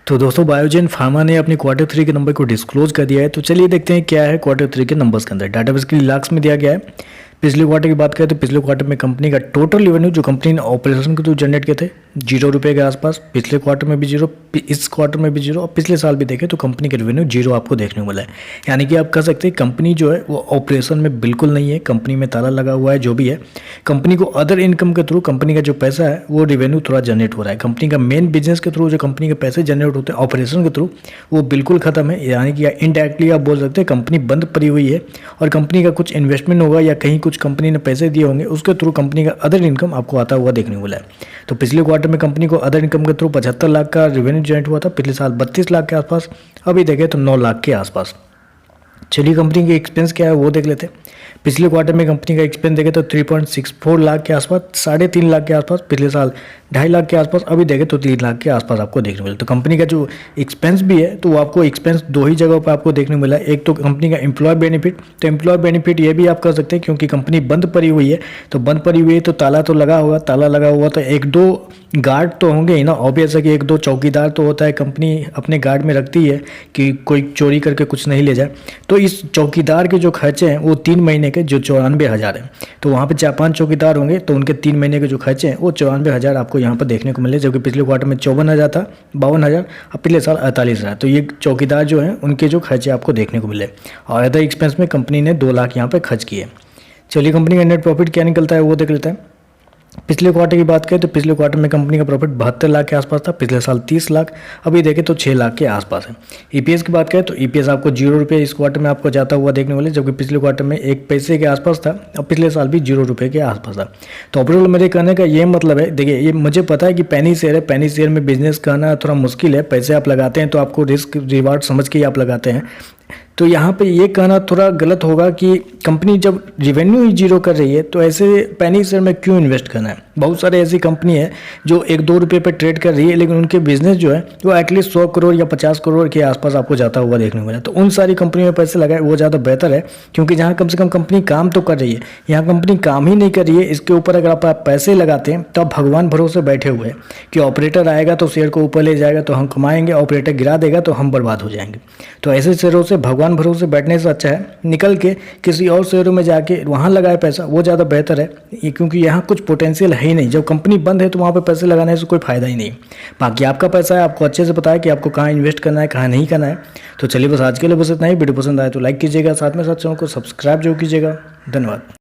तो दोस्तों Biogen pharma ने अपने क्वार्टर थ्री के नंबर को डिस्क्लोज कर दिया है। तो चलिए देखते हैं क्या है क्वार्टर थ्री के नंबर्स के अंदर। डाटा बेसिकली लाख्स में दिया गया है। पिछले क्वार्टर की बात करें तो पिछले क्वार्टर में कंपनी का टोटल रेवेन्यू जो कंपनी ने ऑपरेशन के थ्रू जनरेट किए थे ₹0 के आसपास। पिछले क्वार्टर में भी जीरो, इस क्वार्टर में भी जीरो, और पिछले साल भी देखें तो कंपनी का रेवेन्यू जीरो आपको देखने को मिला है। यानी कि आप कह सकते हैं कंपनी जो है वो ऑपरेशन में बिल्कुल नहीं है, कंपनी में ताला लगा हुआ है। जो भी है कंपनी को अदर इनकम के थ्रू कंपनी का जो पैसा है वो रेवेन्यू थोड़ा जनरेट हो रहा है। कंपनी का मेन बिजनेस के थ्रू जो कंपनी के पैसे जनरेट होते हैं ऑपरेशन के थ्रू वो बिल्कुल खत्म है। यानी कि इनडायरेक्टली आप बोल सकते हैं कंपनी बंद पड़ी हुई है और कंपनी का कुछ इन्वेस्टमेंट होगा या कहीं कुछ कंपनी ने पैसे दिए होंगे उसके थ्रू कंपनी का अदर इनकम आपको आता हुआ देखने को मिला है। तो पिछले क्वार्टर में कंपनी को अदर इनकम के थ्रू 75 लाख का रेवेन्यू जनरेट हुआ था, पिछले साल 32 लाख के आसपास, अभी देखें तो 9 लाख के आसपास। चलिए कंपनी के एक्सपेंस क्या है वो देख लेते हैं। पिछले क्वार्टर में कंपनी का एक्सपेंस देखें तो 3.64 लाख के आसपास, 3.5 लाख के आसपास, पिछले साल 2.5 लाख के आसपास, अभी देखें तो 3 लाख के आसपास आपको देखने मिला। तो कंपनी का जो एक्सपेंस भी है तो वो आपको एक्सपेंस दो ही जगहों पर आपको देखने मिला है। एक तो कंपनी का एम्प्लॉय बेनिफिट, तो एम्प्लॉय बेनिफिट ये भी आप कर सकते हैं क्योंकि कंपनी बंद पड़ी हुई है। तो बंद पड़ी हुई है तो ताला तो लगा हुआ, ताला लगा हुआ तो एक दो गार्ड तो होंगे ही ना, ऑब्वियस है कि एक दो चौकीदार तो होता है, कंपनी अपने गार्ड में रखती है कि कोई चोरी करके कुछ नहीं ले जाए। तो इस चौकीदार के जो खर्चे हैं वो 3 महीने के जो 94,000 हैं, तो वहाँ पे 4-5 चौकीदार होंगे तो उनके 3 महीने के जो खर्चे हैं वो 94,000 आपको यहाँ पर देखने को मिले, जबकि पिछले क्वार्टर में 54,000 था, 52,000, और पिछले साल 48,000। तो ये चौकीदार जो हैं उनके जो खर्चे आपको देखने को मिले और अदर एक्सपेंस में कंपनी ने 2 लाख यहाँ पर खर्च किए। चलिए कंपनी का नेट प्रॉफिट क्या निकलता है वो देख लेते हैं। पिछले क्वार्टर की बात करें तो पिछले क्वार्टर में कंपनी का प्रॉफिट 72 लाख के आसपास था, पिछले साल 30 लाख, अभी देखें तो 6 लाख के आसपास है। ईपीएस की बात करें तो ईपीएस आपको ₹0 इस क्वार्टर में आपको जाता हुआ देखने वाले, जबकि पिछले क्वार्टर में 1 पैसे के आसपास था और पिछले साल भी ₹0 के आसपास था। तो ओवरऑल मेरे कहने का ये मतलब है, देखिए ये मुझे पता है कि पेनी शेयर है, पेनी शेयर में बिजनेस करना थोड़ा मुश्किल है, पैसे आप लगाते हैं तो आपको रिस्क रिवार्ड समझ के ही आप लगाते हैं। तो यहाँ पे ये कहना थोड़ा गलत होगा कि कंपनी जब रेवेन्यू ही जीरो कर रही है तो ऐसे पेनी शेयर में क्यों इन्वेस्ट करना है। बहुत सारे ऐसी कंपनी है जो ₹1-2 पे ट्रेड कर रही है लेकिन उनके बिजनेस जो है वो एटलीस्ट 100 करोड़ या 50 करोड़ के आसपास आपको जाता हुआ देखने को मिला। तो उन सारी कंपनी में पैसे लगाए वो ज़्यादा बेहतर है, क्योंकि जहाँ कम से कम कंपनी काम तो कर रही है, यहाँ कंपनी काम ही नहीं कर रही है। इसके ऊपर अगर आप पैसे लगाते हैं तो आप भगवान भरोसे बैठे हुए हैं कि ऑपरेटर आएगा तो शेयर को ऊपर ले जाएगा तो हम कमाएंगे, ऑपरेटर गिरा देगा तो हम बर्बाद हो जाएंगे। तो ऐसे शेयरों से भगवान भरोसे बैठने से अच्छा है निकल के किसी और शेयरों में जाके वहाँ लगाए पैसा, वो ज़्यादा बेहतर है, क्योंकि यहाँ कुछ पोटेंशियल है ही नहीं। जब कंपनी बंद है तो वहाँ पे पैसे लगाने से कोई फायदा ही नहीं। बाकी आपका पैसा है, आपको अच्छे से पता है कि आपको कहाँ इन्वेस्ट करना है कहाँ नहीं करना है। तो चलिए बस आज के लिए बस इतना ही। वीडियो पसंद आए तो लाइक कीजिएगा, साथ में साथ चैनल को सब्सक्राइब जरूर कीजिएगा। धन्यवाद।